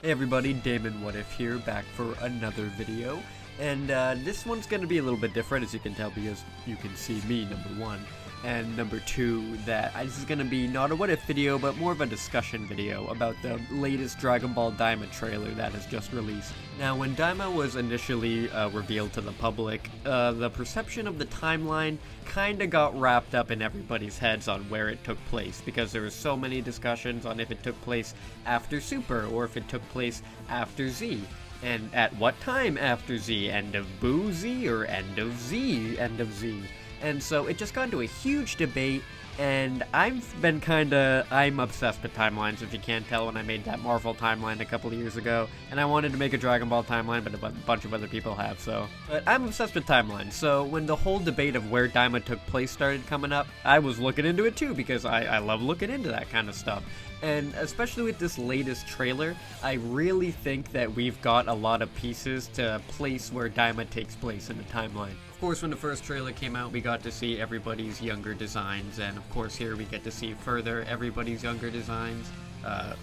Hey everybody, Damon What If here, back for another video, and this one's going to be a little bit different, as you can tell, because you can see me, number one, and number two, that this is going to be not a What If video, but more of a discussion video about the latest Dragon Ball Daima trailer that has just released. Now, when Daima was initially revealed to the public, the perception of the timeline kinda got wrapped up in everybody's heads on where it took place, because there were so many discussions on if it took place after Super, or if it took place after Z. And at what time after Z? End of Boo Z, or end of Z? End of Z. And so it just got into a huge debate, and I'm obsessed with timelines, if you can't tell, when I made that Marvel timeline a couple of years ago, and I wanted to make a Dragon Ball timeline, but a bunch of other people have, so. But I'm obsessed with timelines, so when the whole debate of where Daima took place started coming up, I was looking into it too, because I love looking into that kind of stuff. And especially with this latest trailer, I really think that we've got a lot of pieces to place where Daima takes place in the timeline. Of course, when the first trailer came out, we got to see everybody's younger designs, and of course here we get to see further everybody's younger designs,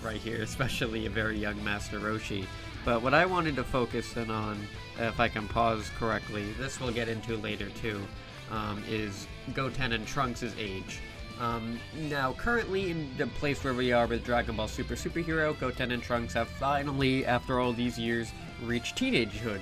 right here, especially a very young Master Roshi. But what I wanted to focus in on, if I can pause correctly, this we'll get into later too, is Goten and Trunks' age. Now, currently in the place where we are with Dragon Ball Super Superhero, Goten and Trunks have finally, after all these years, reached teenagehood.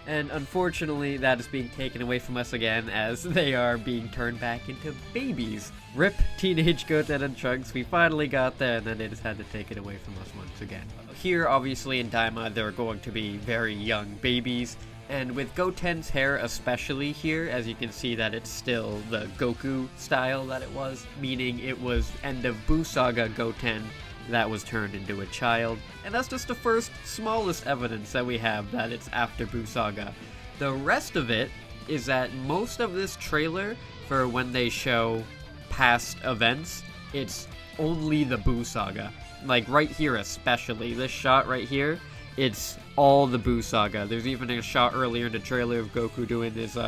And unfortunately, that is being taken away from us again, as they are being turned back into babies. RIP teenage Goten and Trunks, we finally got there, and then they just had to take it away from us once again. Here, obviously, in Daima, they're going to be very young babies. And with Goten's hair especially here, as you can see that it's still the Goku style that it was, meaning it was end of Buu Saga Goten that was turned into a child. And that's just the first smallest evidence that we have that it's after Buu Saga. The rest of it is that most of this trailer, for when they show past events, it's only the Buu Saga. Like right here especially, this shot right here, it's all the Buu Saga. There's even a shot earlier in the trailer of Goku doing his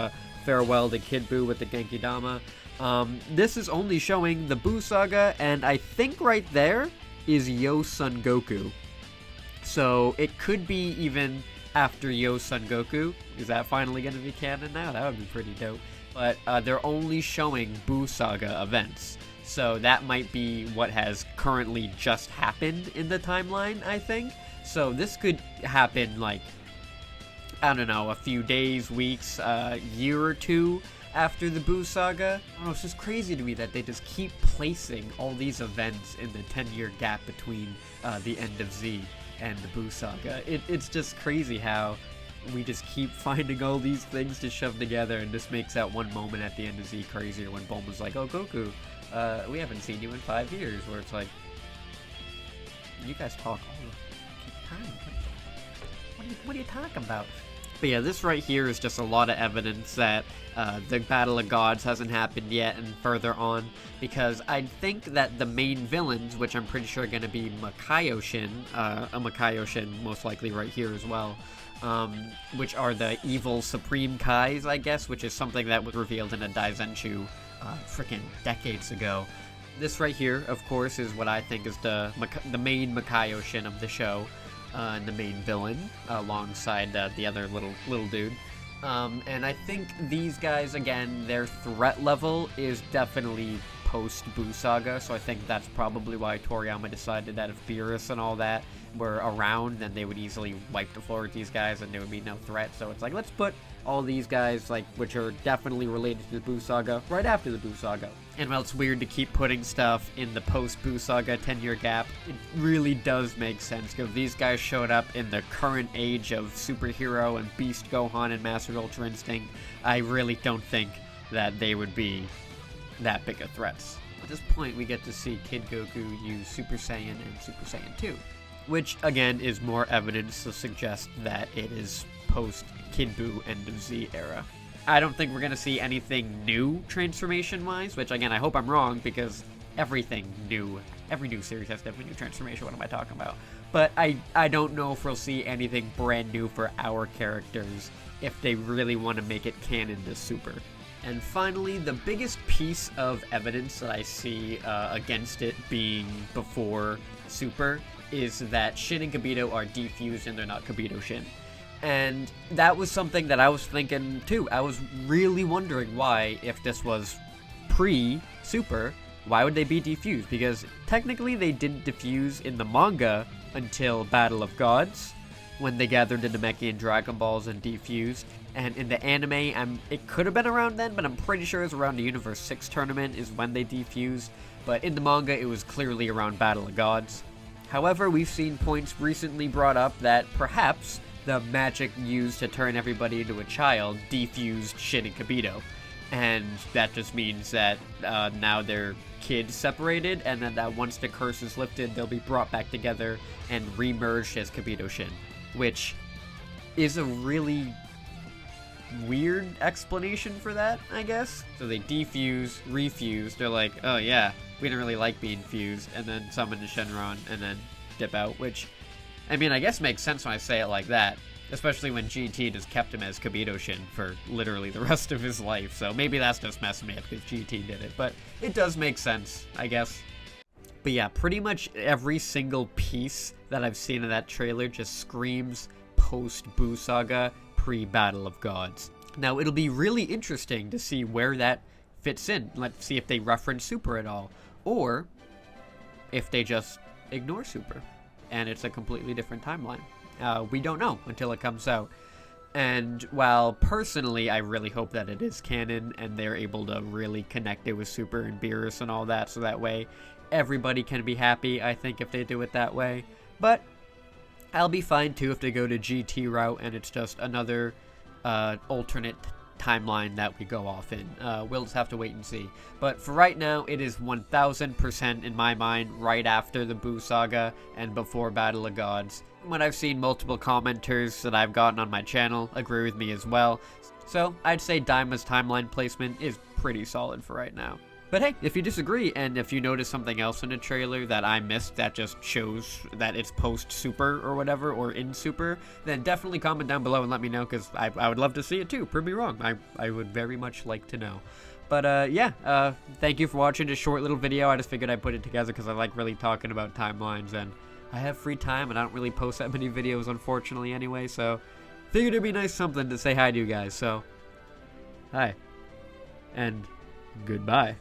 farewell to Kid Buu with the Genki Dama. This is only showing the Buu Saga, and I think right there is Yo Son Goku. So it could be even after Yo Son Goku. Is that finally going to be canon now? That would be pretty dope. But they're only showing Buu Saga events. So that might be what has currently just happened in the timeline, I think. So this could happen, like, I don't know, a few days, weeks, year or two after the Buu Saga. I don't know, it's just crazy to me that they just keep placing all these events in the 10-year gap between the end of Z and the Buu Saga. It's just crazy how we just keep finding all these things to shove together, and this makes that one moment at the end of Z crazier when Bulma's like, oh, Goku, we haven't seen you in 5 years, where it's like, you guys talk all the time. What are you talking about? But yeah, this right here is just a lot of evidence that the Battle of Gods hasn't happened yet, and further on, because I think that the main villains, which I'm pretty sure are going to be Makaioshin, a Makaioshin most likely right here as well, which are the evil Supreme Kais, I guess, which is something that was revealed in a Daizenshuu freaking decades ago. This right here, of course, is what I think is the main Makaioshin of the show. And the main villain, alongside the other little dude. And I think these guys, again, their threat level is definitely post-Buu Saga, so I think that's probably why Toriyama decided that if Beerus and all that were around, then they would easily wipe the floor with these guys and there would be no threat. So it's like, let's put all these guys, like, which are definitely related to the Buu Saga, right after the Buu Saga. And while it's weird to keep putting stuff in the post-Buu Saga 10-year gap, it really does make sense, because these guys showed up in the current age of Superhero and Beast Gohan and Master Ultra Instinct. I really don't think that they would be that big of threats. At this point, we get to see Kid Goku use Super Saiyan and Super Saiyan 2, which, again, is more evidence to suggest that it is post-Kid Buu End of Z era. I don't think we're going to see anything new transformation-wise, which, again, I hope I'm wrong, because everything new, every new series has to have a new transformation. What am I talking about? But I don't know if we'll see anything brand new for our characters if they really want to make it canon to Super. And finally, the biggest piece of evidence that I see against it being before Super is that Shin and Kibito are defused and they're not Kibito Shin. And that was something that I was thinking too. I was really wondering why, if this was pre-Super, why would they be defused? Because technically they didn't defuse in the manga until Battle of Gods, when they gathered the Namekian Dragon Balls and defused. And in the anime, it could have been around then, but I'm pretty sure it was around the Universe 6 tournament is when they defused. But in the manga, it was clearly around Battle of Gods. However, we've seen points recently brought up that perhaps the magic used to turn everybody into a child defused Shin and Kibito. And that just means that now they're kids separated, and then that once the curse is lifted, they'll be brought back together and remerged as Kibito Shin. Which is a really weird explanation for that, I guess. So they defuse, refuse, they're like, oh yeah, we didn't really like being fused, and then summon the Shenron, and then dip out, which, I mean, I guess makes sense when I say it like that, especially when GT just kept him as Kibito Shin for literally the rest of his life, so maybe that's just messing me up because GT did it, but it does make sense, I guess. But yeah, pretty much every single piece that I've seen in that trailer just screams post-Buu Saga, pre-Battle of Gods. Now, it'll be really interesting to see where that fits in. Let's see if they reference Super at all, or if they just ignore Super, and it's a completely different timeline. We don't know until it comes out. And while personally I really hope that it is canon and they're able to really connect it with Super and Beerus and all that, so that way everybody can be happy, I think, if they do it that way. But I'll be fine too if they go to GT route and it's just another alternate timeline that we go off in. We'll just have to wait and see. But for right now, it is 1000% in my mind right after the Buu Saga and before Battle of Gods. When I've seen multiple commenters that I've gotten on my channel agree with me as well. So I'd say Daima's timeline placement is pretty solid for right now. But hey, if you disagree, and if you notice something else in the trailer that I missed that just shows that it's post-Super or whatever, or in Super, then definitely comment down below and let me know, because I would love to see it too. Prove me wrong. I would very much like to know. But yeah, thank you for watching this short little video. I just figured I'd put it together because I like really talking about timelines, and I have free time, and I don't really post that many videos, unfortunately, anyway, so figured it'd be nice something to say hi to you guys, so hi, and goodbye.